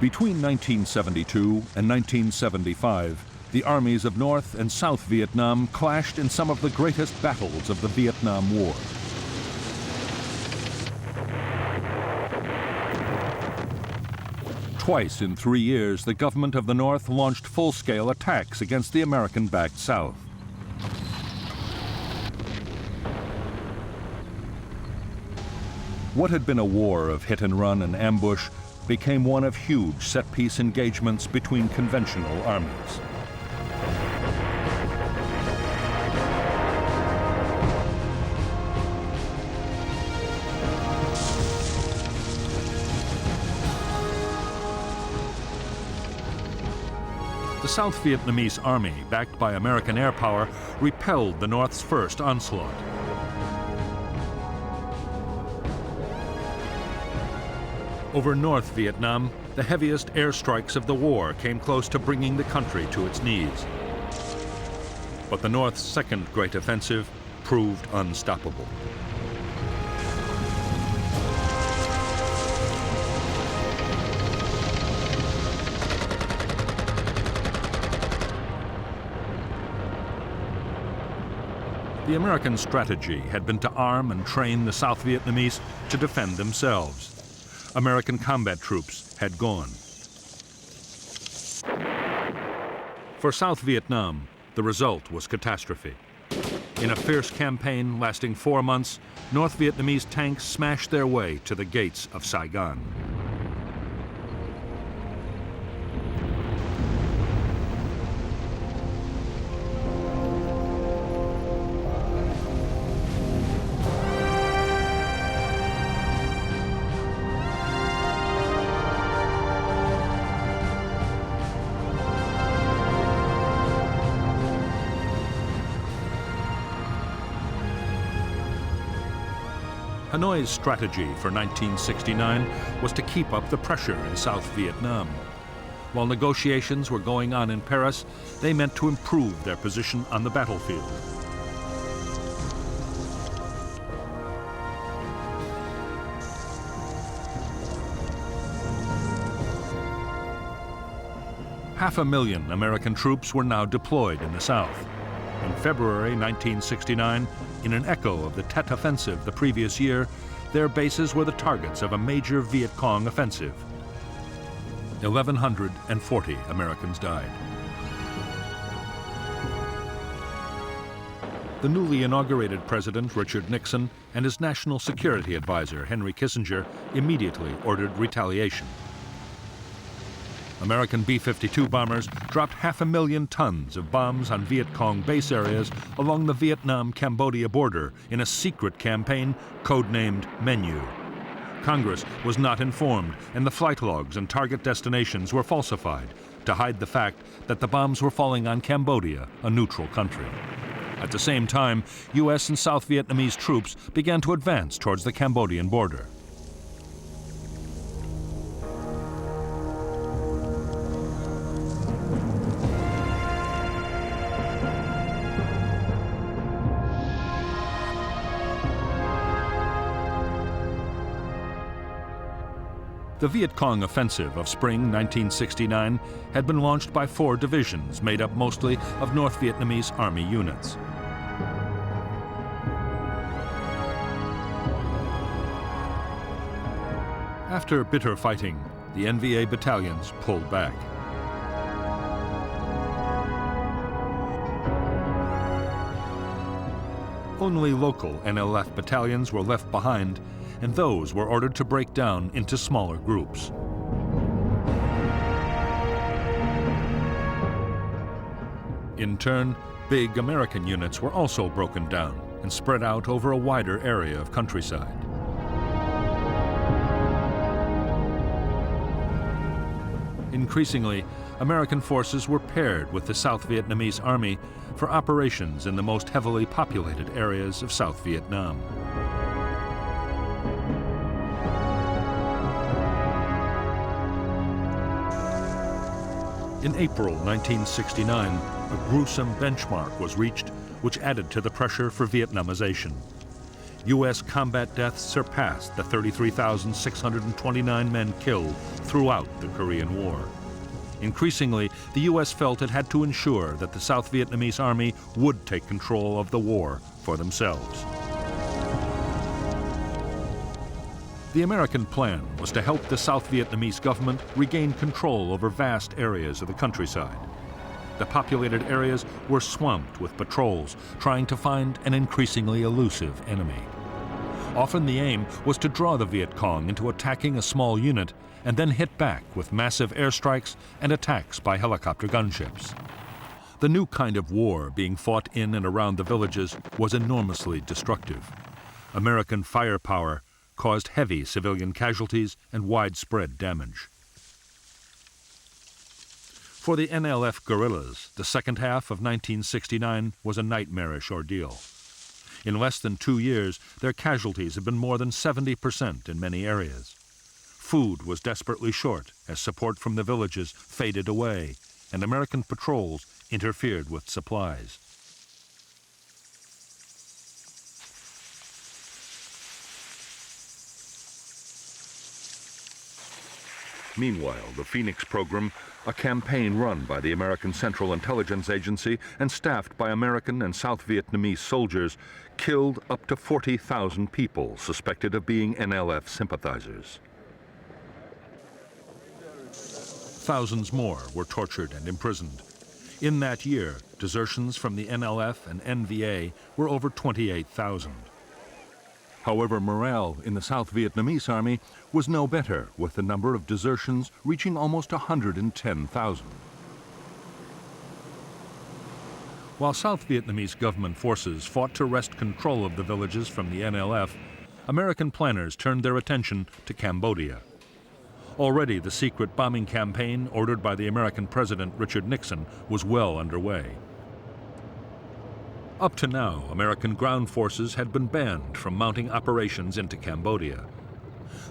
Between 1972 and 1975, the armies of North and South Vietnam clashed in some of the greatest battles of the Vietnam War. Twice in 3 years, the government of the North launched full-scale attacks against the American-backed South. What had been a war of hit-and-run and ambush became one of huge set-piece engagements between conventional armies. The South Vietnamese army, backed by American air power, repelled the North's first onslaught. Over North Vietnam, the heaviest airstrikes of the war came close to bringing the country to its knees. But the North's second great offensive proved unstoppable. The American strategy had been to arm and train the South Vietnamese to defend themselves. American combat troops had gone. For South Vietnam, the result was catastrophe. In a fierce campaign lasting 4 months, North Vietnamese tanks smashed their way to the gates of Saigon. Hanoi's strategy for 1969 was to keep up the pressure in South Vietnam. While negotiations were going on in Paris, they meant to improve their position on the battlefield. Half a million American troops were now deployed in the South. In February 1969, in an echo of the Tet Offensive the previous year, their bases were the targets of a major Viet Cong offensive. 1,140 Americans died. The newly inaugurated President Richard Nixon and his national security advisor Henry Kissinger immediately ordered retaliation. American B-52 bombers dropped 500,000 tons of bombs on Viet Cong base areas along the Vietnam-Cambodia border in a secret campaign codenamed Menu. Congress was not informed, and the flight logs and target destinations were falsified to hide the fact that the bombs were falling on Cambodia, a neutral country. At the same time, U.S. and South Vietnamese troops began to advance towards the Cambodian border. The Viet Cong offensive of spring 1969 had been launched by 4 divisions made up mostly of North Vietnamese Army units. After bitter fighting, the NVA battalions pulled back. Only local NLF battalions were left behind, and those were ordered to break down into smaller groups. In turn, big American units were also broken down and spread out over a wider area of countryside. Increasingly, American forces were paired with the South Vietnamese Army for operations in the most heavily populated areas of South Vietnam. In April 1969, a gruesome benchmark was reached which added to the pressure for Vietnamization. U.S. combat deaths surpassed the 33,629 men killed throughout the Korean War. Increasingly, the U.S. felt it had to ensure that the South Vietnamese army would take control of the war for themselves. The American plan was to help the South Vietnamese government regain control over vast areas of the countryside. The populated areas were swamped with patrols trying to find an increasingly elusive enemy. Often the aim was to draw the Viet Cong into attacking a small unit and then hit back with massive airstrikes and attacks by helicopter gunships. The new kind of war being fought in and around the villages was enormously destructive. American firepower caused heavy civilian casualties and widespread damage. For the NLF guerrillas, the second half of 1969 was a nightmarish ordeal. In less than 2 years, their casualties had been more than 70% in many areas. Food was desperately short as support from the villages faded away, and American patrols interfered with supplies. Meanwhile, the Phoenix program, a campaign run by the American Central Intelligence Agency and staffed by American and South Vietnamese soldiers, killed up to 40,000 people suspected of being NLF sympathizers. Thousands more were tortured and imprisoned. In that year, desertions from the NLF and NVA were over 28,000. However, morale in the South Vietnamese army was no better, with the number of desertions reaching almost 110,000. While South Vietnamese government forces fought to wrest control of the villages from the NLF, American planners turned their attention to Cambodia. Already the secret bombing campaign ordered by the American President Richard Nixon was well underway. Up to now, American ground forces had been banned from mounting operations into Cambodia.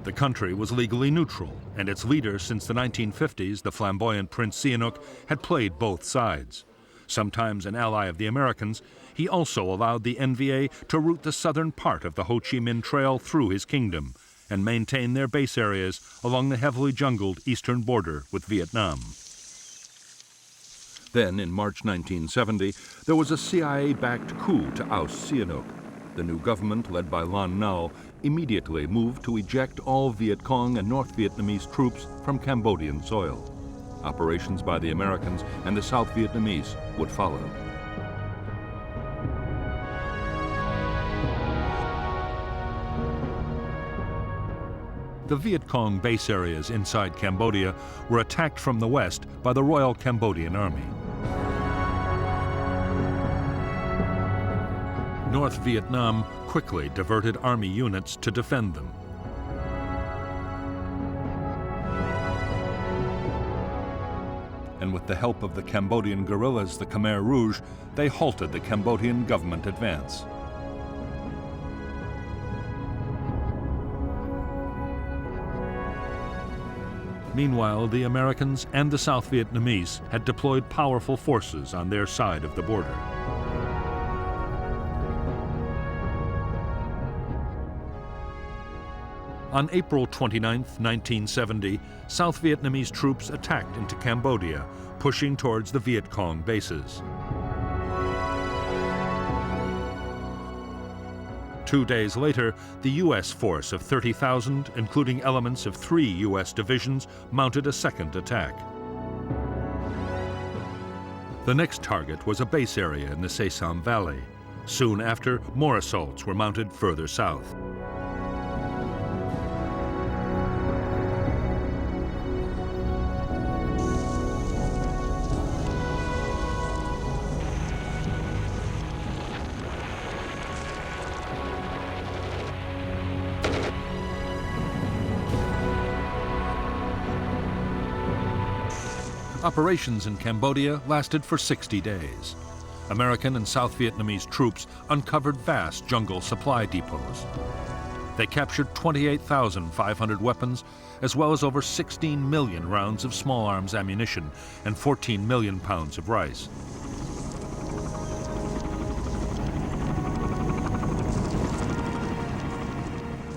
The country was legally neutral, and its leader since the 1950s, the flamboyant Prince Sihanouk, had played both sides. Sometimes an ally of the Americans, he also allowed the NVA to route the southern part of the Ho Chi Minh Trail through his kingdom and maintain their base areas along the heavily jungled eastern border with Vietnam. Then, in March 1970, there was a CIA-backed coup to oust Sihanouk. The new government, led by Lon Nol, immediately moved to eject all Viet Cong and North Vietnamese troops from Cambodian soil. Operations by the Americans and the South Vietnamese would follow. The Viet Cong base areas inside Cambodia were attacked from the west by the Royal Cambodian Army. North Vietnam quickly diverted army units to defend them. And with the help of the Cambodian guerrillas, the Khmer Rouge, they halted the Cambodian government advance. Meanwhile, the Americans and the South Vietnamese had deployed powerful forces on their side of the border. On April 29, 1970, South Vietnamese troops attacked into Cambodia, pushing towards the Viet Cong bases. 2 days later, the U.S. force of 30,000, including elements of 3 U.S. divisions, mounted a second attack. The next target was a base area in the Se Sam Valley. Soon after, more assaults were mounted further south. Operations in Cambodia lasted for 60 days. American and South Vietnamese troops uncovered vast jungle supply depots. They captured 28,500 weapons, as well as over 16 million rounds of small arms ammunition and 14 million pounds of rice.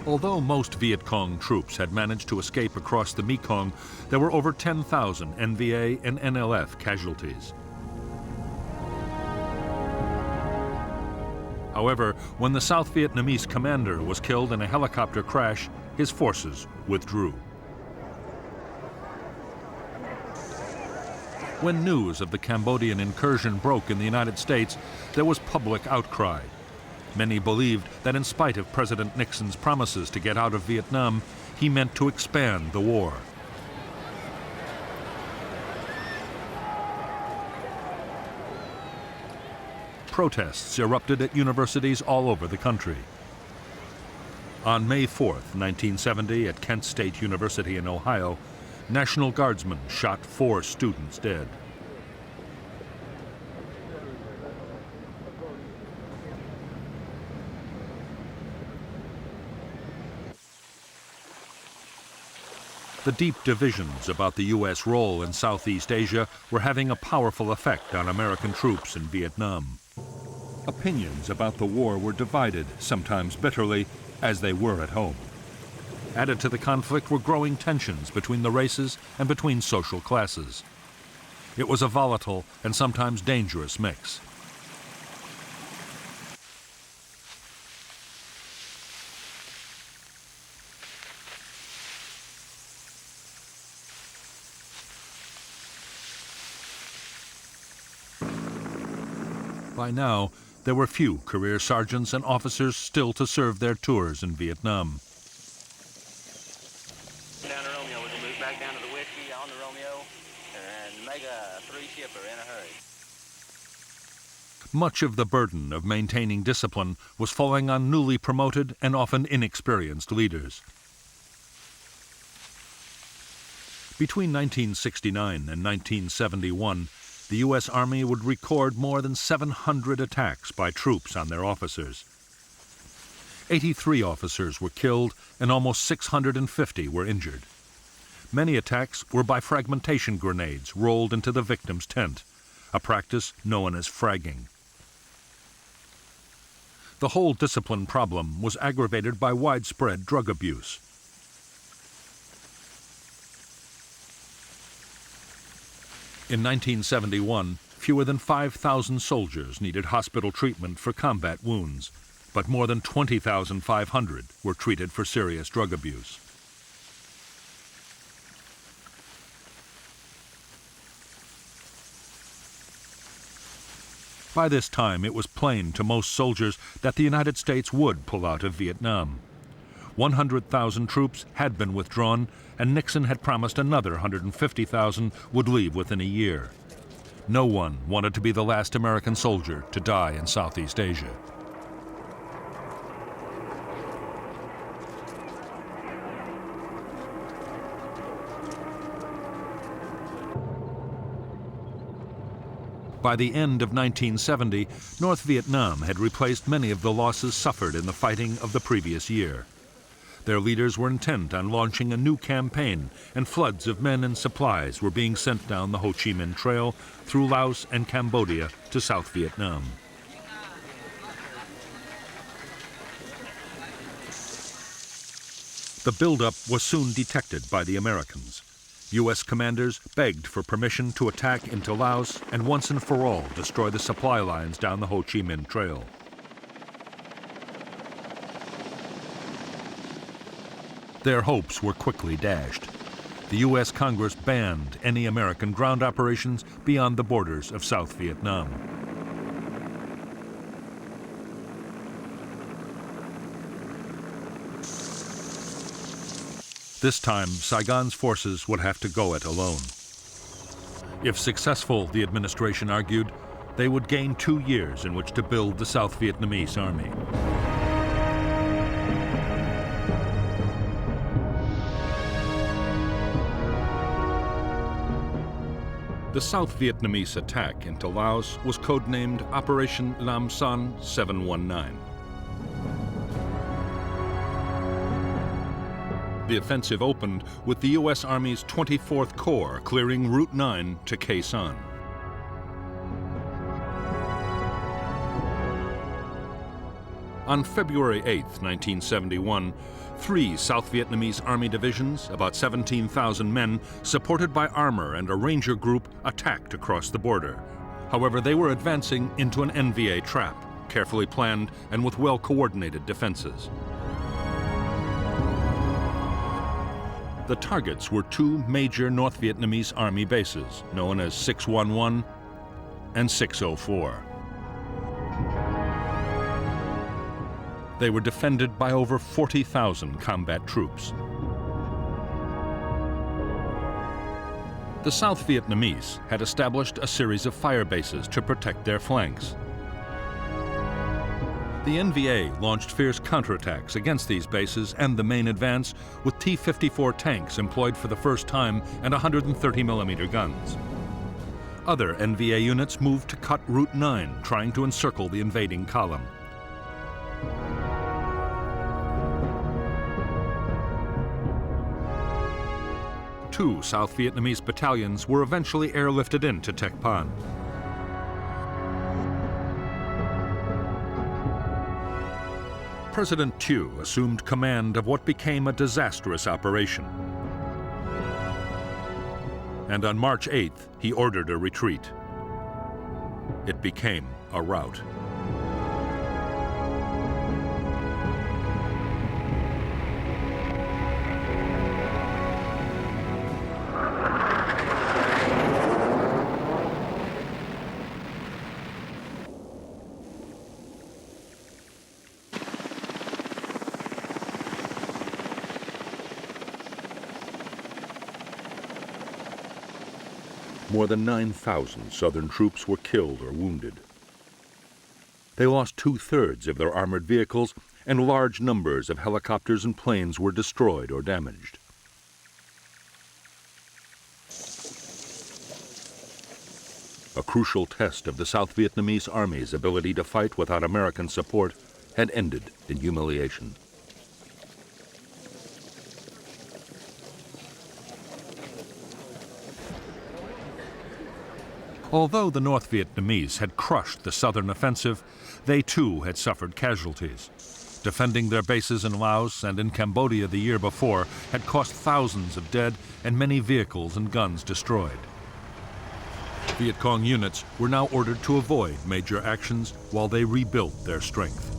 Although most Viet Cong troops had managed to escape across the Mekong, there were over 10,000 NVA and NLF casualties. However, when the South Vietnamese commander was killed in a helicopter crash, his forces withdrew. When news of the Cambodian incursion broke in the United States, there was public outcry. Many believed that in spite of President Nixon's promises to get out of Vietnam, he meant to expand the war. Protests erupted at universities all over the country. On May 4th, 1970, at Kent State University in Ohio, National Guardsmen shot 4 students dead. The deep divisions about the U.S. role in Southeast Asia were having a powerful effect on American troops in Vietnam. Opinions about the war were divided, sometimes bitterly, as they were at home. Added to the conflict were growing tensions between the races and between social classes. It was a volatile and sometimes dangerous mix. By now, there were few career sergeants and officers still to serve their tours in Vietnam. Down to Romeo, we can move back down to the Whiskey on the Romeo and make a 3-shipper in a hurry. Much of the burden of maintaining discipline was falling on newly promoted and often inexperienced leaders. Between 1969 and 1971, the U.S. Army would record more than 700 attacks by troops on their officers. 83 officers were killed and almost 650 were injured. Many attacks were by fragmentation grenades rolled into the victim's tent, a practice known as fragging. The whole discipline problem was aggravated by widespread drug abuse. In 1971, fewer than 5,000 soldiers needed hospital treatment for combat wounds, but more than 20,500 were treated for serious drug abuse. By this time, it was plain to most soldiers that the United States would pull out of Vietnam. 100,000 troops had been withdrawn, and Nixon had promised another 150,000 would leave within a year. No one wanted to be the last American soldier to die in Southeast Asia. By the end of 1970, North Vietnam had replaced many of the losses suffered in the fighting of the previous year. Their leaders were intent on launching a new campaign, and floods of men and supplies were being sent down the Ho Chi Minh Trail through Laos and Cambodia to South Vietnam. The buildup was soon detected by the Americans. U.S. commanders begged for permission to attack into Laos and once and for all destroy the supply lines down the Ho Chi Minh Trail. Their hopes were quickly dashed. The U.S. Congress banned any American ground operations beyond the borders of South Vietnam. This time, Saigon's forces would have to go it alone. If successful, the administration argued, they would gain 2 years in which to build the South Vietnamese army. The South Vietnamese attack into Laos was codenamed Operation Lam Son 719. The offensive opened with the U.S. Army's 24th Corps clearing Route 9 to Khe Sanh. On February 8, 1971, 3 South Vietnamese Army divisions, about 17,000 men, supported by armor and a ranger group, attacked across the border. However, they were advancing into an NVA trap, carefully planned and with well-coordinated defenses. The targets were 2 major North Vietnamese Army bases, known as 611 and 604. They were defended by over 40,000 combat troops. The South Vietnamese had established a series of fire bases to protect their flanks. The NVA launched fierce counterattacks against these bases and the main advance with T-54 tanks employed for the first time and 130mm guns. Other NVA units moved to cut Route 9, trying to encircle the invading column. Two South Vietnamese battalions were eventually airlifted into Tec Pan. President Thieu assumed command of what became a disastrous operation. And on March 8th, he ordered a retreat. It became a rout. More than 9,000 Southern troops were killed or wounded. They lost 2/3 of their armored vehicles, and large numbers of helicopters and planes were destroyed or damaged. A crucial test of the South Vietnamese Army's ability to fight without American support had ended in humiliation. Although the North Vietnamese had crushed the southern offensive, they too had suffered casualties. Defending their bases in Laos and in Cambodia the year before had cost thousands of dead and many vehicles and guns destroyed. Viet Cong units were now ordered to avoid major actions while they rebuilt their strength.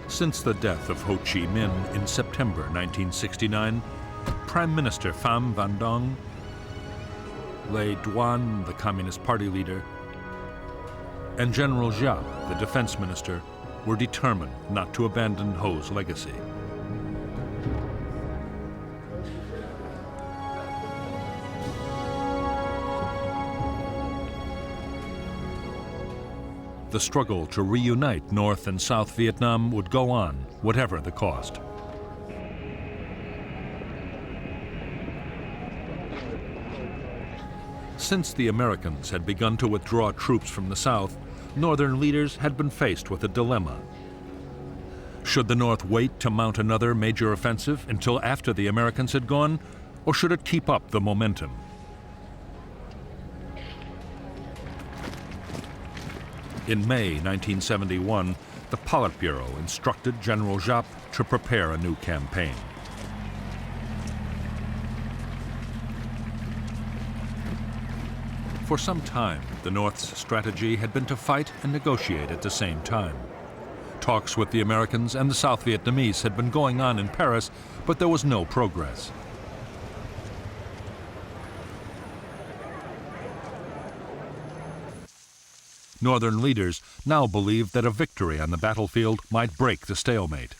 Since the death of Ho Chi Minh in September 1969, Prime Minister Pham Van Dong, Lê Duan, the Communist Party leader, and General Giap, the defense minister, were determined not to abandon Ho's legacy. The struggle to reunite North and South Vietnam would go on, whatever the cost. Since the Americans had begun to withdraw troops from the South, Northern leaders had been faced with a dilemma. Should the North wait to mount another major offensive until after the Americans had gone, or should it keep up the momentum? In May 1971, the Politburo instructed General Giap to prepare a new campaign. For some time, the North's strategy had been to fight and negotiate at the same time. Talks with the Americans and the South Vietnamese had been going on in Paris, but there was no progress. Northern leaders now believed that a victory on the battlefield might break the stalemate.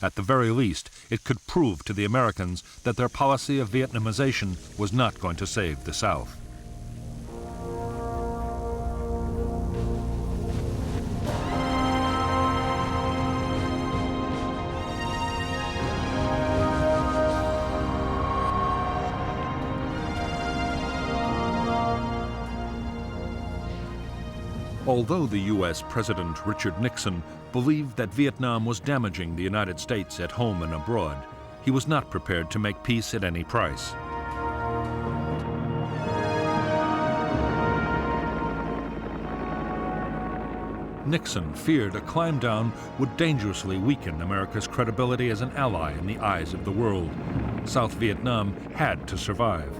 At the very least, it could prove to the Americans that their policy of Vietnamization was not going to save the South. Although the U.S. President Richard Nixon believed that Vietnam was damaging the United States at home and abroad, he was not prepared to make peace at any price. Nixon feared a climb down would dangerously weaken America's credibility as an ally in the eyes of the world. South Vietnam had to survive.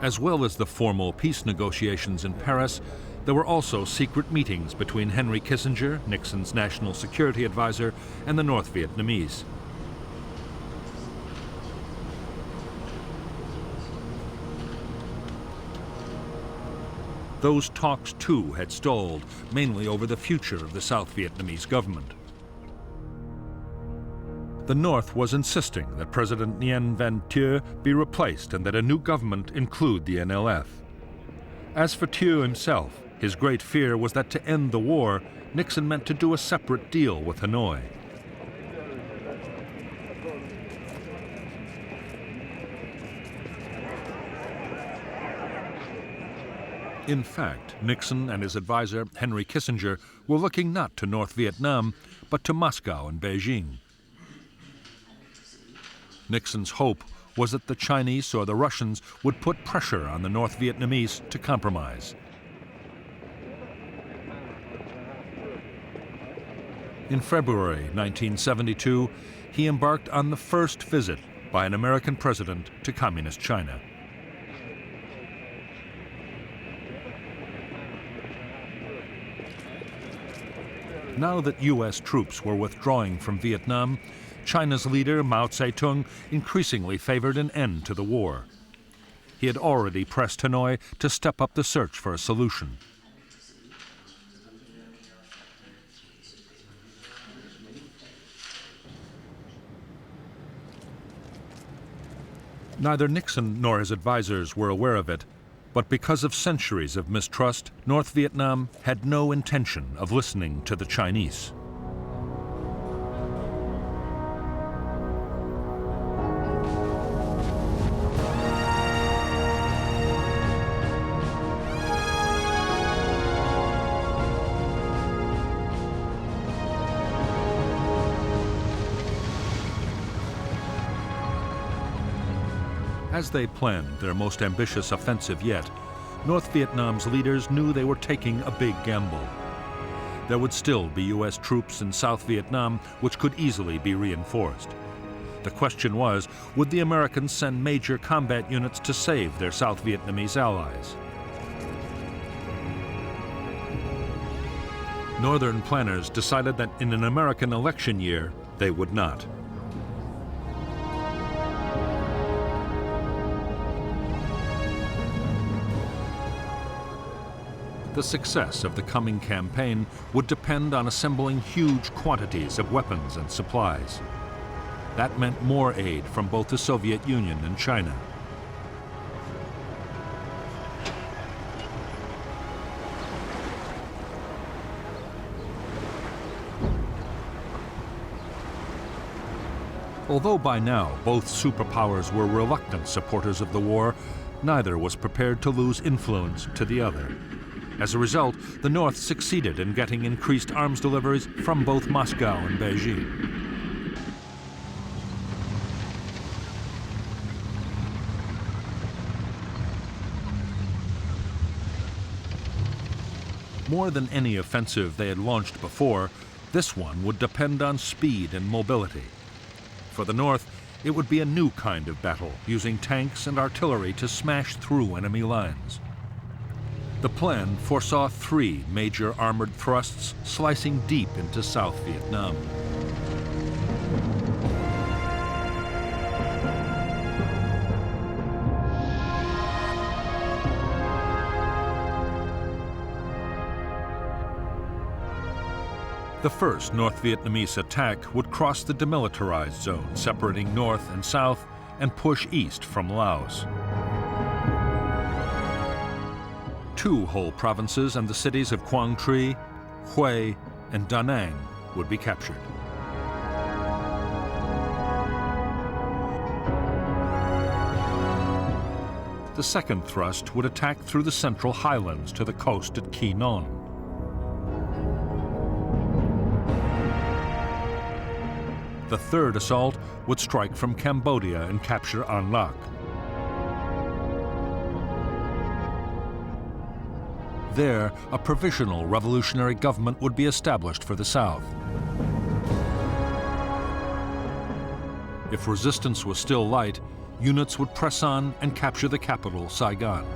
As well as the formal peace negotiations in Paris, there were also secret meetings between Henry Kissinger, Nixon's national security advisor, and the North Vietnamese. Those talks, too, had stalled, mainly over the future of the South Vietnamese government. The North was insisting that President Nguyen Van Thieu be replaced and that a new government include the NLF. As for Thieu himself, his great fear was that to end the war, Nixon meant to do a separate deal with Hanoi. In fact, Nixon and his advisor, Henry Kissinger, were looking not to North Vietnam, but to Moscow and Beijing. Nixon's hope was that the Chinese or the Russians would put pressure on the North Vietnamese to compromise. In February 1972, he embarked on the first visit by an American president to Communist China. Now that U.S. troops were withdrawing from Vietnam, China's leader, Mao Zedong, increasingly favored an end to the war. He had already pressed Hanoi to step up the search for a solution. Neither Nixon nor his advisors were aware of it, but because of centuries of mistrust, North Vietnam had no intention of listening to the Chinese. As they planned their most ambitious offensive yet, North Vietnam's leaders knew they were taking a big gamble. There would still be U.S. troops in South Vietnam which could easily be reinforced. The question was, would the Americans send major combat units to save their South Vietnamese allies? Northern planners decided that in an American election year, they would not. The success of the coming campaign would depend on assembling huge quantities of weapons and supplies. That meant more aid from both the Soviet Union and China. Although by now both superpowers were reluctant supporters of the war, neither was prepared to lose influence to the other. As a result, the North succeeded in getting increased arms deliveries from both Moscow and Beijing. More than any offensive they had launched before, this one would depend on speed and mobility. For the North, it would be a new kind of battle, using tanks and artillery to smash through enemy lines. The plan foresaw 3 major armored thrusts slicing deep into South Vietnam. The first North Vietnamese attack would cross the demilitarized zone, separating North and South, and push east from Laos. 2 whole provinces and the cities of Quang Tri, Hue, and Da Nang would be captured. The second thrust would attack through the central highlands to the coast at Quy Nhon. The third assault would strike from Cambodia and capture An Lac. There, a provisional revolutionary government would be established for the south. If resistance was still light, units would press on and capture the capital, Saigon.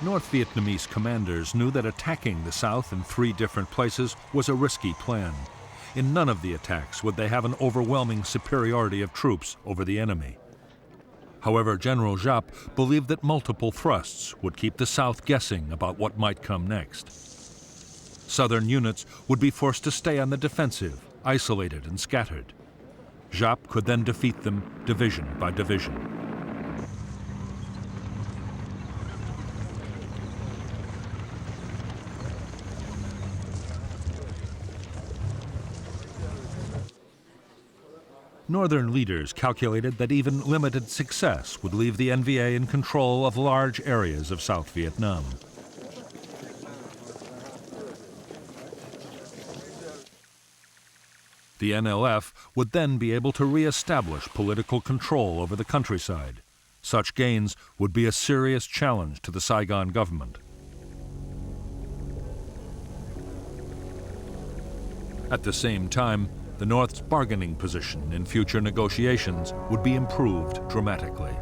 North Vietnamese commanders knew that attacking the south in 3 different places was a risky plan. In none of the attacks would they have an overwhelming superiority of troops over the enemy. However, General Giap believed that multiple thrusts would keep the South guessing about what might come next. Southern units would be forced to stay on the defensive, isolated and scattered. Giap could then defeat them division by division. Northern leaders calculated that even limited success would leave the NVA in control of large areas of South Vietnam. The NLF would then be able to re-establish political control over the countryside. Such gains would be a serious challenge to the Saigon government. At the same time, the North's bargaining position in future negotiations would be improved dramatically.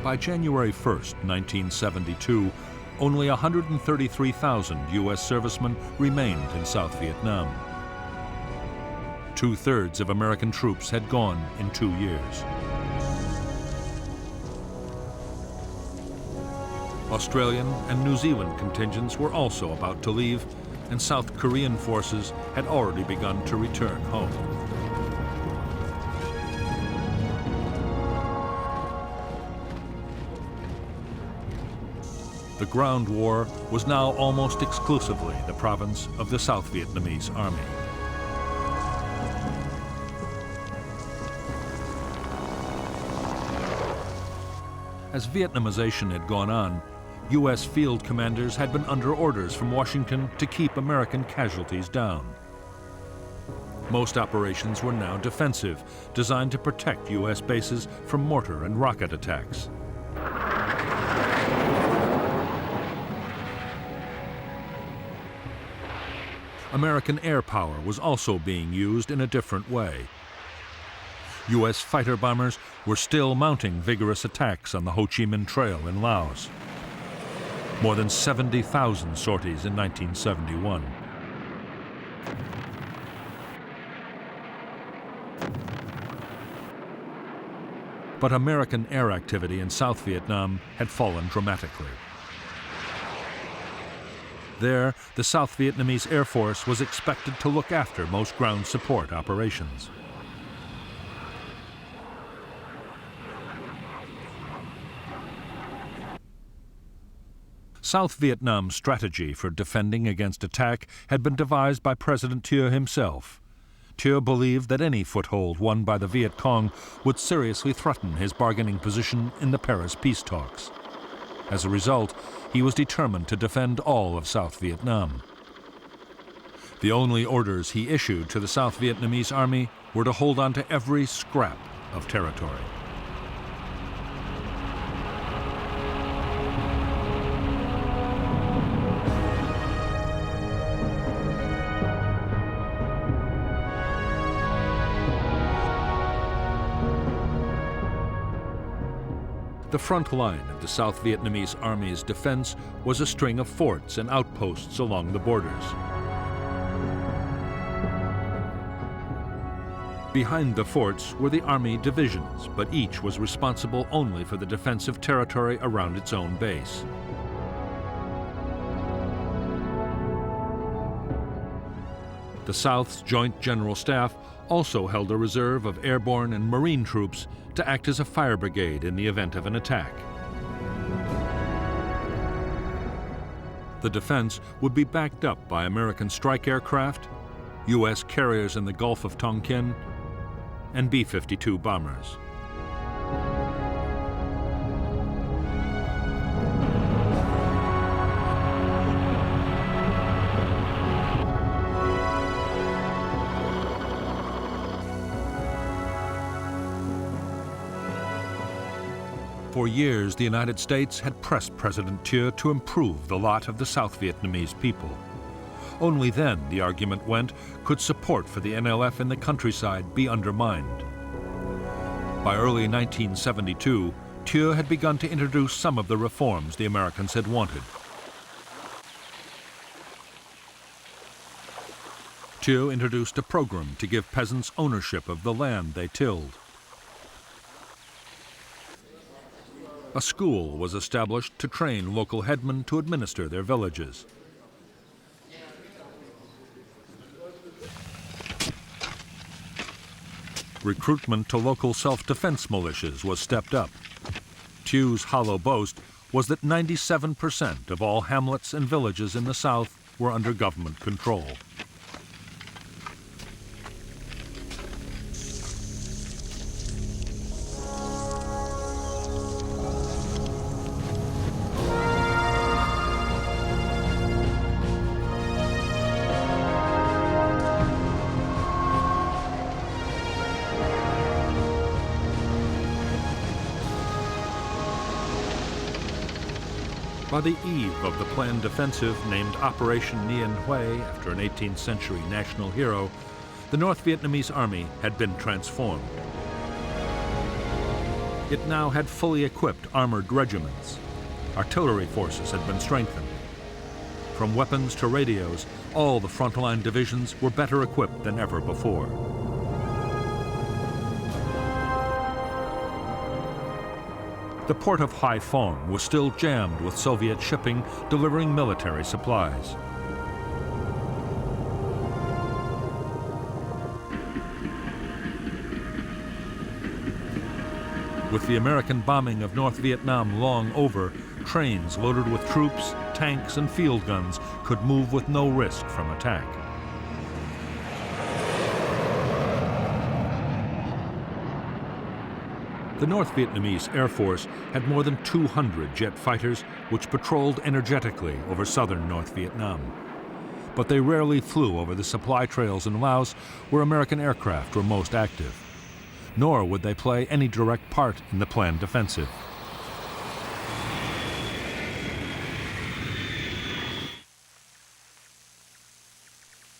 By January 1st, 1972, only 133,000 U.S. servicemen remained in South Vietnam. 2/3 of American troops had gone in 2 years. Australian and New Zealand contingents were also about to leave, and South Korean forces had already begun to return home. The ground war was now almost exclusively the province of the South Vietnamese Army. As Vietnamization had gone on, U.S. field commanders had been under orders from Washington to keep American casualties down. Most operations were now defensive, designed to protect U.S. bases from mortar and rocket attacks. American air power was also being used in a different way. U.S. fighter bombers were still mounting vigorous attacks on the Ho Chi Minh Trail in Laos. More than 70,000 sorties in 1971. But American air activity in South Vietnam had fallen dramatically. There, the South Vietnamese Air Force was expected to look after most ground support operations. South Vietnam's strategy for defending against attack had been devised by President Thieu himself. Thieu believed that any foothold won by the Viet Cong would seriously threaten his bargaining position in the Paris peace talks. As a result, he was determined to defend all of South Vietnam. The only orders he issued to the South Vietnamese army were to hold on to every scrap of territory. The front line of the South Vietnamese Army's defense was a string of forts and outposts along the borders. Behind the forts were the Army divisions, but each was responsible only for the defense of territory around its own base. The South's Joint General Staff also held a reserve of airborne and marine troops to act as a fire brigade in the event of an attack. The defense would be backed up by American strike aircraft, U.S. carriers in the Gulf of Tonkin, and B-52 bombers. For years, the United States had pressed President Thieu to improve the lot of the South Vietnamese people. Only then, the argument went, could support for the NLF in the countryside be undermined. By early 1972, Thieu had begun to introduce some of the reforms the Americans had wanted. Thieu introduced a program to give peasants ownership of the land they tilled. A school was established to train local headmen to administer their villages. Recruitment to local self-defense militias was stepped up. Thieu's hollow boast was that 97% of all hamlets and villages in the South were under government control. By the eve of the planned offensive named Operation Nguyen Hue, after an 18th century national hero, the North Vietnamese army had been transformed. It now had fully equipped armored regiments. Artillery forces had been strengthened. From weapons to radios, all the frontline divisions were better equipped than ever before. The port of Haiphong was still jammed with Soviet shipping delivering military supplies. With the American bombing of North Vietnam long over, trains loaded with troops, tanks, and field guns could move with no risk from attack. The North Vietnamese Air Force had more than 200 jet fighters which patrolled energetically over southern North Vietnam. But they rarely flew over the supply trails in Laos where American aircraft were most active. Nor would they play any direct part in the planned offensive.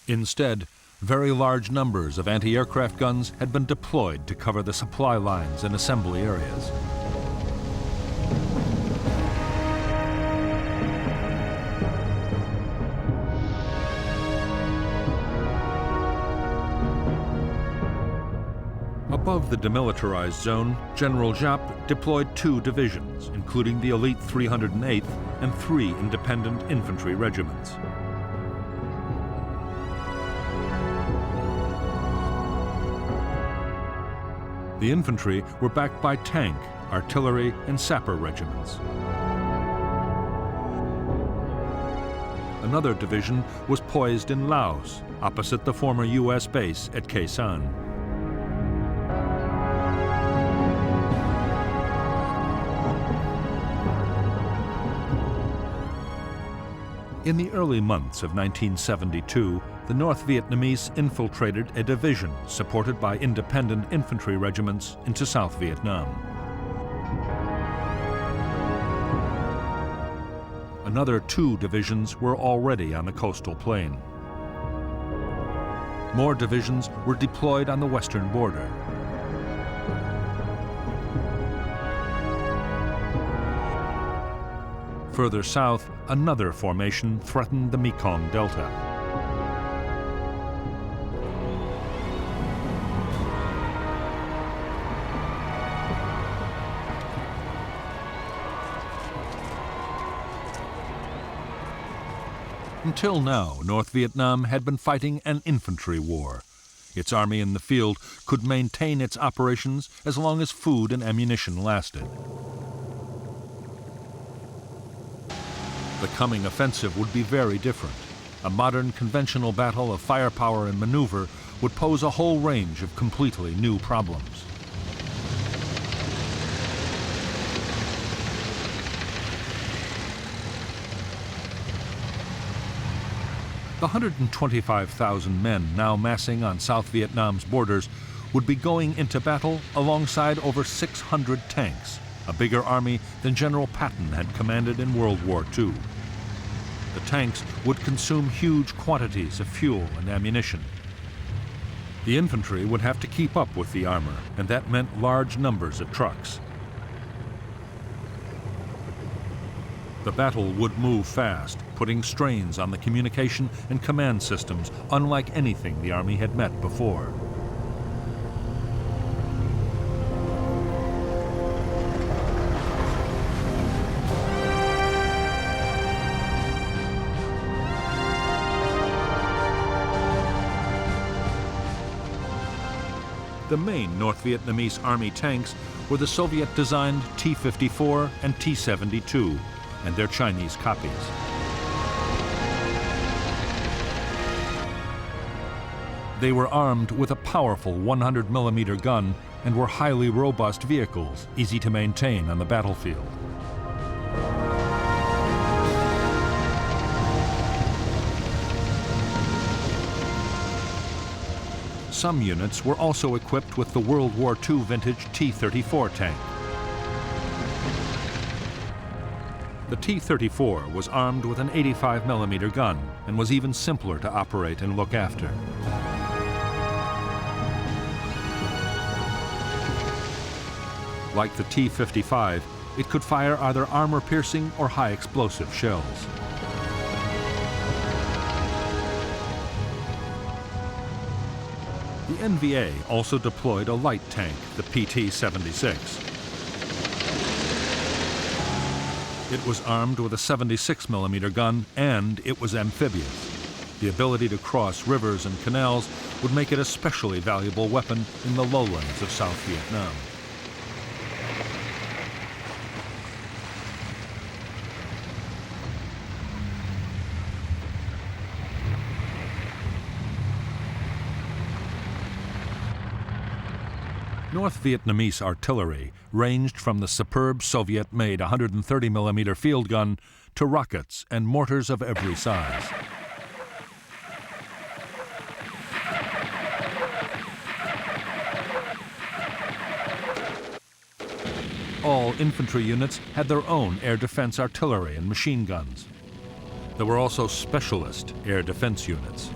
Instead, very large numbers of anti-aircraft guns had been deployed to cover the supply lines and assembly areas. Above the demilitarized zone, General Giap deployed 2 divisions, including the elite 308th and 3 independent infantry regiments. The infantry were backed by tank, artillery, and sapper regiments. Another division was poised in Laos, opposite the former U.S. base at Khe Sanh. In the early months of 1972, the North Vietnamese infiltrated a division supported by independent infantry regiments into South Vietnam. Another 2 divisions were already on the coastal plain. More divisions were deployed on the western border. Further south, another formation threatened the Mekong Delta. Until now, North Vietnam had been fighting an infantry war. Its army in the field could maintain its operations as long as food and ammunition lasted. The coming offensive would be very different. A modern conventional battle of firepower and maneuver would pose a whole range of completely new problems. The 125,000 men now massing on South Vietnam's borders would be going into battle alongside over 600 tanks, a bigger army than General Patton had commanded in World War II. The tanks would consume huge quantities of fuel and ammunition. The infantry would have to keep up with the armor, and that meant large numbers of trucks. The battle would move fast, putting strains on the communication and command systems unlike anything the Army had met before. The main North Vietnamese Army tanks were the Soviet-designed T-54 and T-72, and their Chinese copies. They were armed with a powerful 100mm gun and were highly robust vehicles, easy to maintain on the battlefield. Some units were also equipped with the World War II vintage T-34 tank. The T-34 was armed with an 85mm gun and was even simpler to operate and look after. Like the T-55, it could fire either armor-piercing or high-explosive shells. The NVA also deployed a light tank, the PT-76. It was armed with a 76mm gun, and it was amphibious. The ability to cross rivers and canals would make it a especially valuable weapon in the lowlands of South Vietnam. North Vietnamese artillery ranged from the superb Soviet-made 130mm field gun to rockets and mortars of every size. All infantry units had their own air defense artillery and machine guns. There were also specialist air defense units.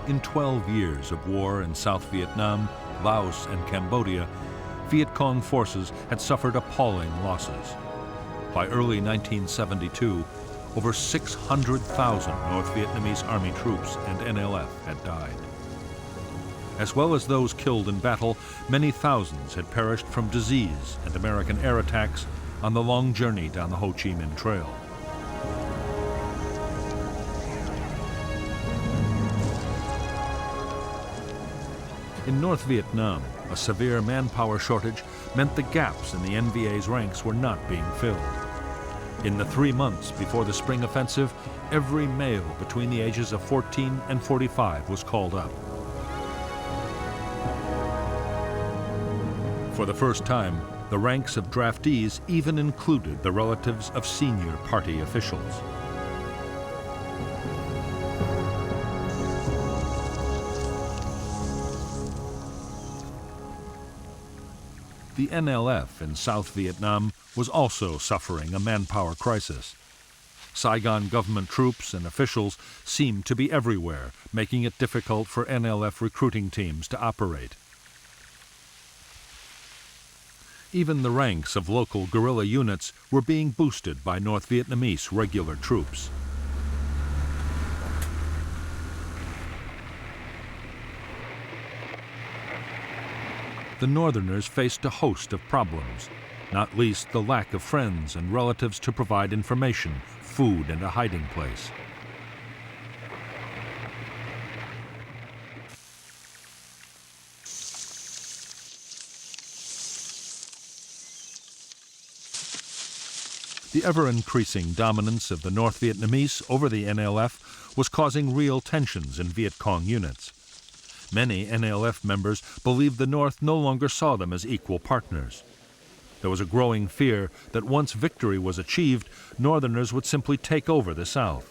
In 12 years of war in South Vietnam, Laos, and Cambodia, Viet Cong forces had suffered appalling losses. By early 1972, over 600,000 North Vietnamese Army troops and NLF had died. As well as those killed in battle, many thousands had perished from disease and American air attacks on the long journey down the Ho Chi Minh Trail. In North Vietnam, a severe manpower shortage meant the gaps in the NVA's ranks were not being filled. In the 3 months before the spring offensive, every male between the ages of 14 and 45 was called up. For the first time, the ranks of draftees even included the relatives of senior party officials. The NLF in South Vietnam was also suffering a manpower crisis. Saigon government troops and officials seemed to be everywhere, making it difficult for NLF recruiting teams to operate. Even the ranks of local guerrilla units were being boosted by North Vietnamese regular troops. The Northerners faced a host of problems, not least the lack of friends and relatives to provide information, food, and a hiding place. The ever-increasing dominance of the North Vietnamese over the NLF was causing real tensions in Viet Cong units. Many NLF members believed the North no longer saw them as equal partners. There was a growing fear that once victory was achieved, Northerners would simply take over the South.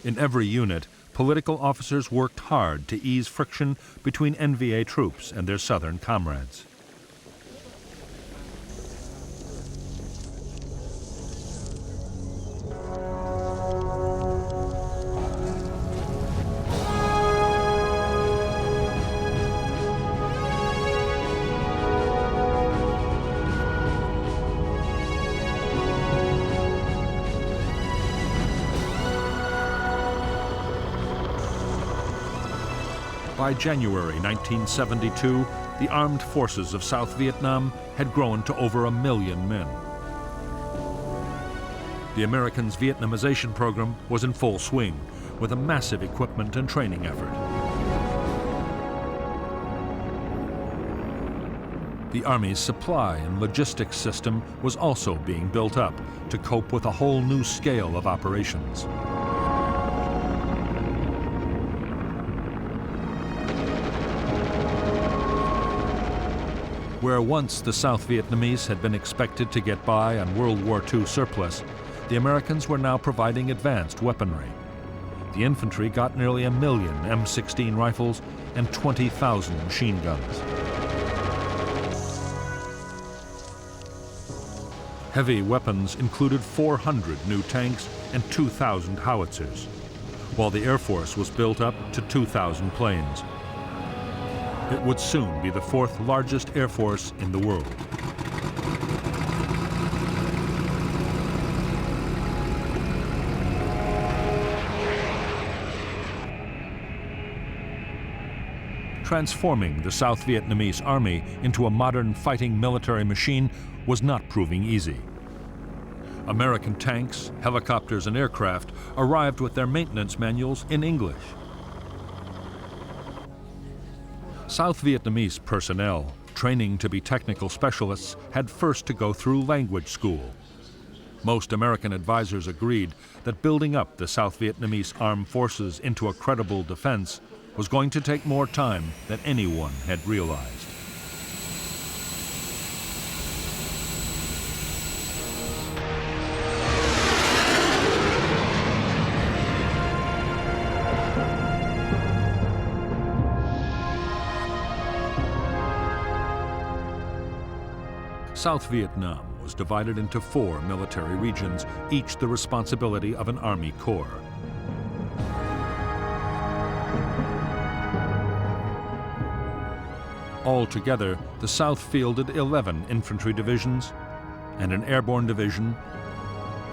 In every unit, political officers worked hard to ease friction between NVA troops and their Southern comrades. By January 1972, the armed forces of South Vietnam had grown to over 1 million men. The Americans' Vietnamization program was in full swing, with a massive equipment and training effort. The Army's supply and logistics system was also being built up to cope with a whole new scale of operations. Where once the South Vietnamese had been expected to get by on World War II surplus, the Americans were now providing advanced weaponry. The infantry got nearly 1 million M16 rifles and 20,000 machine guns. Heavy weapons included 400 new tanks and 2,000 howitzers, while the Air Force was built up to 2,000 planes. It would soon be the 4th largest air force in the world. Transforming the South Vietnamese Army into a modern fighting military machine was not proving easy. American tanks, helicopters, and aircraft arrived with their maintenance manuals in English. South Vietnamese personnel, training to be technical specialists, had first to go through language school. Most American advisors agreed that building up the South Vietnamese armed forces into a credible defense was going to take more time than anyone had realized. South Vietnam was divided into 4 military regions, each the responsibility of an Army corps. Altogether, the South fielded 11 infantry divisions and an airborne division,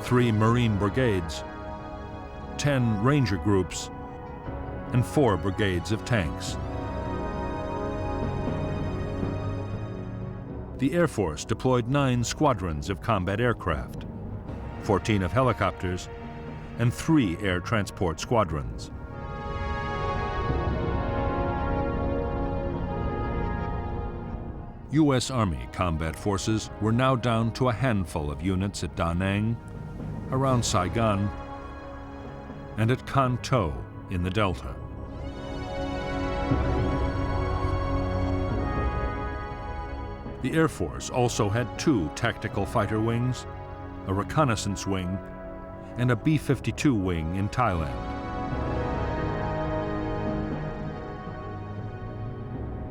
3 Marine brigades, 10 Ranger groups, and 4 brigades of tanks. The Air Force deployed 9 squadrons of combat aircraft, 14 of helicopters, and 3 air transport squadrons. U.S. Army combat forces were now down to a handful of units at Da Nang, around Saigon, and at Can Tho in the Delta. The Air Force also had 2 tactical fighter wings, a reconnaissance wing, and a B-52 wing in Thailand.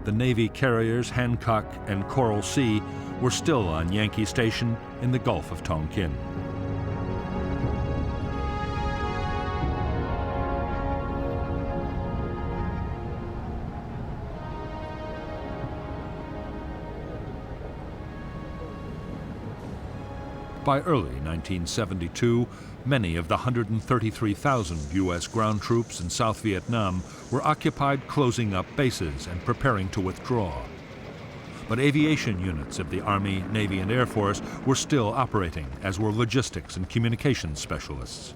The Navy carriers Hancock and Coral Sea were still on Yankee Station in the Gulf of Tonkin. By early 1972, many of the 133,000 U.S. ground troops in South Vietnam were occupied closing up bases and preparing to withdraw. But aviation units of the Army, Navy, and Air Force were still operating, as were logistics and communications specialists.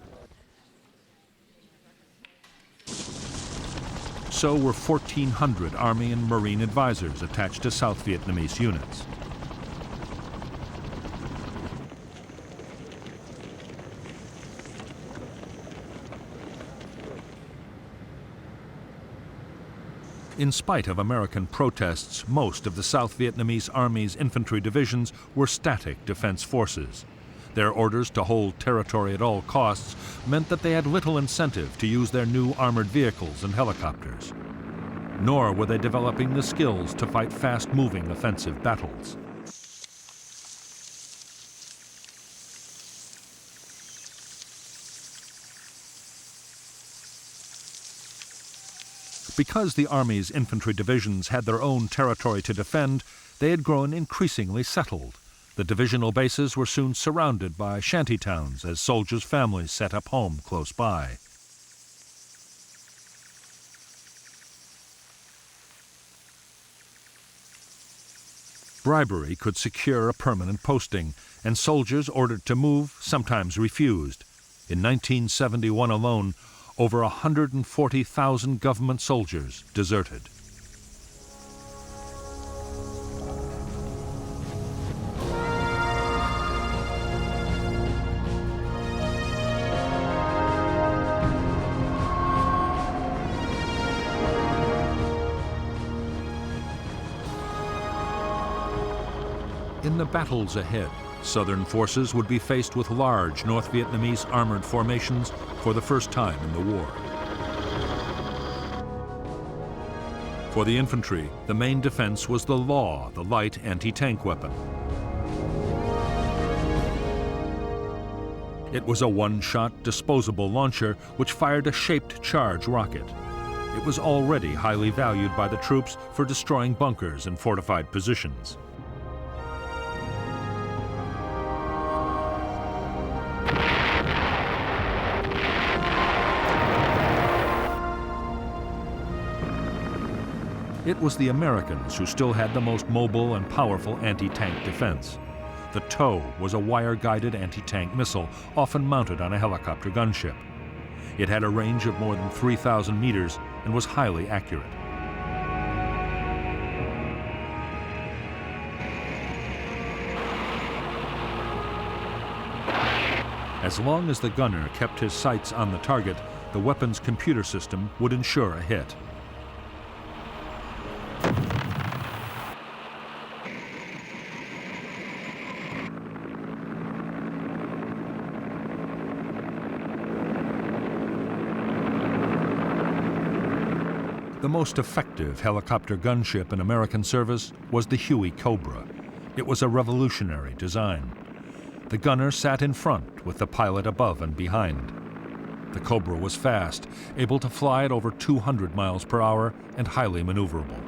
So were 1,400 Army and Marine advisors attached to South Vietnamese units. In spite of American protests, most of the South Vietnamese Army's infantry divisions were static defense forces. Their orders to hold territory at all costs meant that they had little incentive to use their new armored vehicles and helicopters. Nor were they developing the skills to fight fast-moving offensive battles. Because the Army's infantry divisions had their own territory to defend, they had grown increasingly settled. The divisional bases were soon surrounded by shanty towns as soldiers' families set up home close by. Bribery could secure a permanent posting, and soldiers ordered to move sometimes refused. In 1971 alone, over 140,000 government soldiers deserted. In the battles ahead, Southern forces would be faced with large North Vietnamese armored formations for the first time in the war. For the infantry, the main defense was the Law, the light anti-tank weapon. It was a one-shot disposable launcher which fired a shaped charge rocket. It was already highly valued by the troops for destroying bunkers and fortified positions. It was the Americans who still had the most mobile and powerful anti-tank defense. The TOW was a wire-guided anti-tank missile, often mounted on a helicopter gunship. It had a range of more than 3,000 meters and was highly accurate. As long as the gunner kept his sights on the target, the weapon's computer system would ensure a hit. The most effective helicopter gunship in American service was the Huey Cobra. It was a revolutionary design. The gunner sat in front with the pilot above and behind. The Cobra was fast, able to fly at over 200 miles per hour and highly maneuverable.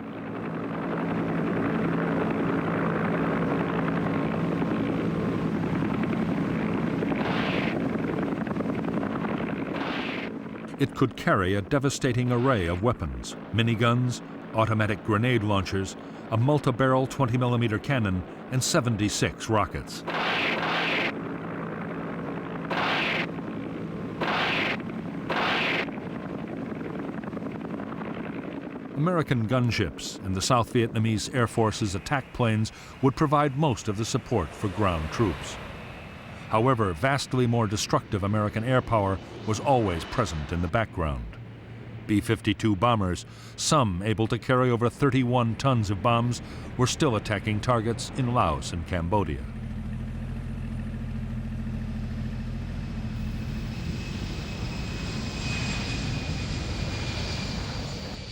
It could carry a devastating array of weapons: miniguns, automatic grenade launchers, a multi-barrel 20mm cannon, and 76 rockets. American gunships and the South Vietnamese Air Force's attack planes would provide most of the support for ground troops. However, vastly more destructive American air power was always present in the background. B-52 bombers, some able to carry over 31 tons of bombs, were still attacking targets in Laos and Cambodia.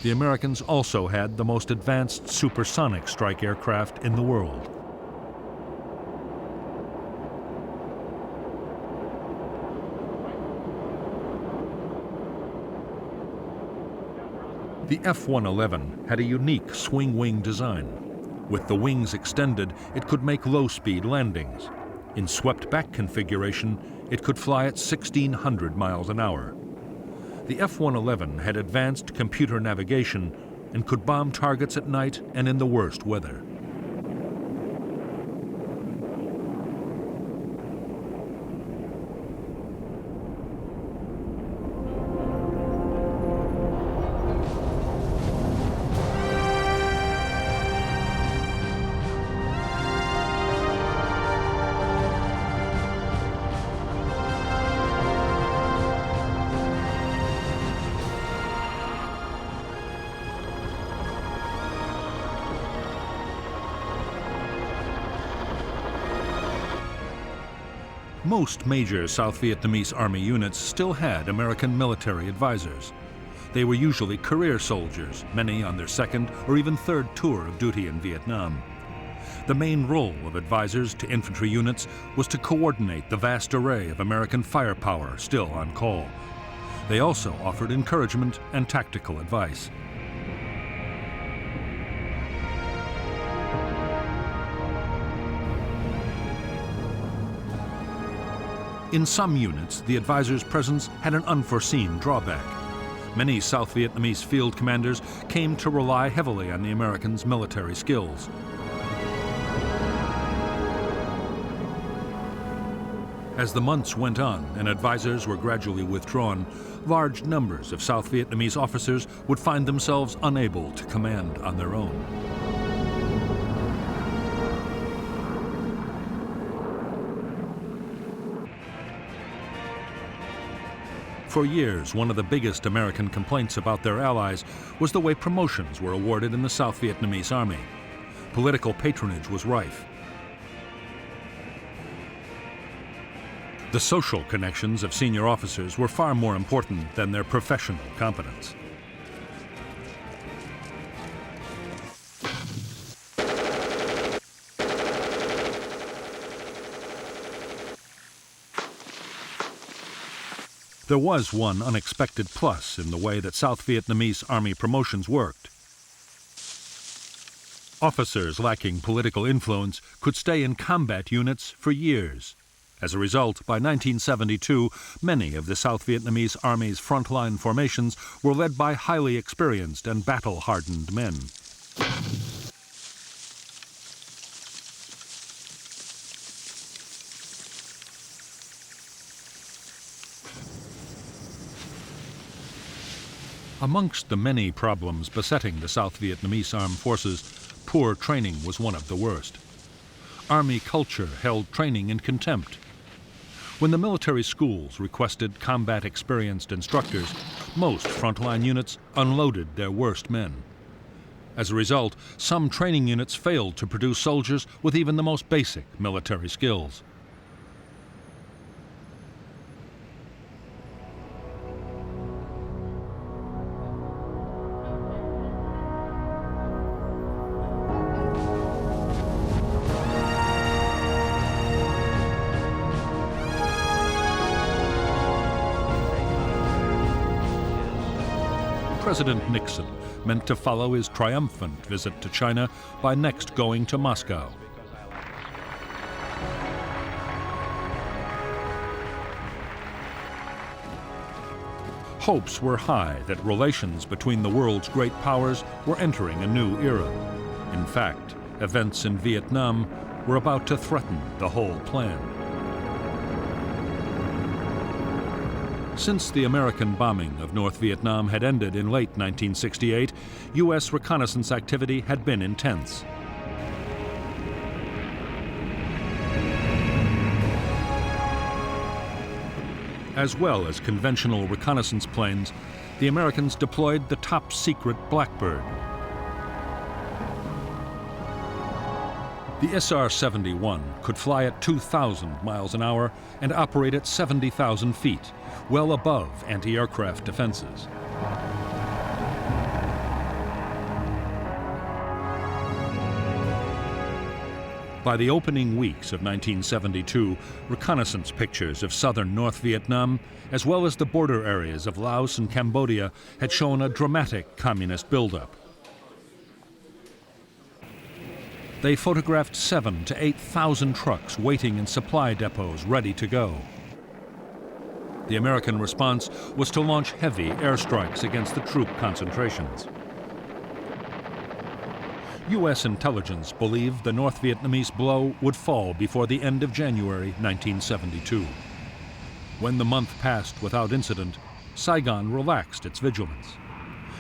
The Americans also had the most advanced supersonic strike aircraft in the world. The F-111 had a unique swing-wing design. With the wings extended, it could make low-speed landings. In swept-back configuration, it could fly at 1,600 miles an hour. The F-111 had advanced computer navigation and could bomb targets at night and in the worst weather. Most major South Vietnamese Army units still had American military advisors. They were usually career soldiers, many on their second or even third tour of duty in Vietnam. The main role of advisors to infantry units was to coordinate the vast array of American firepower still on call. They also offered encouragement and tactical advice. In some units, the advisor's presence had an unforeseen drawback. Many South Vietnamese field commanders came to rely heavily on the Americans' military skills. As the months went on and advisors were gradually withdrawn, large numbers of South Vietnamese officers would find themselves unable to command on their own. For years, one of the biggest American complaints about their allies was the way promotions were awarded in the South Vietnamese Army. Political patronage was rife. The social connections of senior officers were far more important than their professional competence. There was one unexpected plus in the way that South Vietnamese Army promotions worked. Officers lacking political influence could stay in combat units for years. As a result, by 1972, many of the South Vietnamese Army's frontline formations were led by highly experienced and battle-hardened men. Amongst the many problems besetting the South Vietnamese armed forces, poor training was one of the worst. Army culture held training in contempt. When the military schools requested combat-experienced instructors, most frontline units unloaded their worst men. As a result, some training units failed to produce soldiers with even the most basic military skills. President Nixon meant to follow his triumphant visit to China by next going to Moscow. Hopes were high that relations between the world's great powers were entering a new era. In fact, events in Vietnam were about to threaten the whole plan. Since the American bombing of North Vietnam had ended in late 1968, U.S. reconnaissance activity had been intense. As well as conventional reconnaissance planes, the Americans deployed the top-secret Blackbird. The SR-71 could fly at 2,000 miles an hour and operate at 70,000 feet, well above anti-aircraft defenses. By the opening weeks of 1972, reconnaissance pictures of southern North Vietnam, as well as the border areas of Laos and Cambodia, had shown a dramatic communist buildup. They photographed 7,000 to 8,000 trucks waiting in supply depots ready to go. The American response was to launch heavy airstrikes against the troop concentrations. U.S. intelligence believed the North Vietnamese blow would fall before the end of January 1972. When the month passed without incident, Saigon relaxed its vigilance.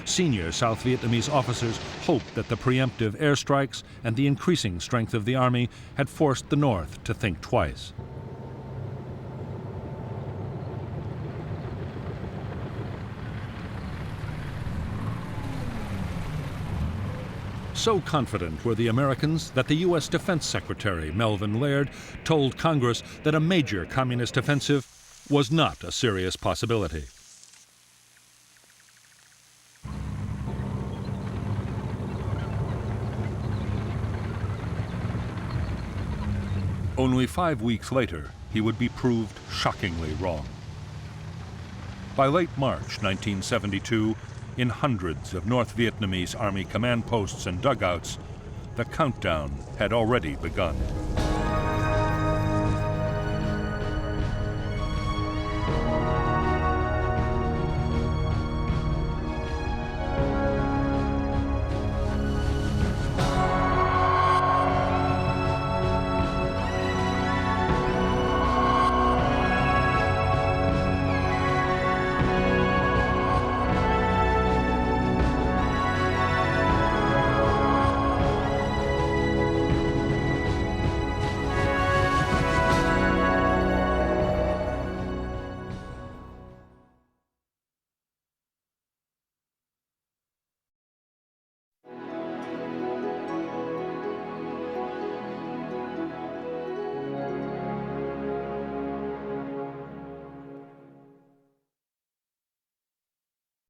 Senior South Vietnamese officers hoped that the preemptive airstrikes and the increasing strength of the army had forced the North to think twice. So confident were the Americans that the U.S. Defense Secretary, Melvin Laird, told Congress that a major communist offensive was not a serious possibility. Only 5 weeks later, he would be proved shockingly wrong. By late March 1972, in hundreds of North Vietnamese Army command posts and dugouts, the countdown had already begun.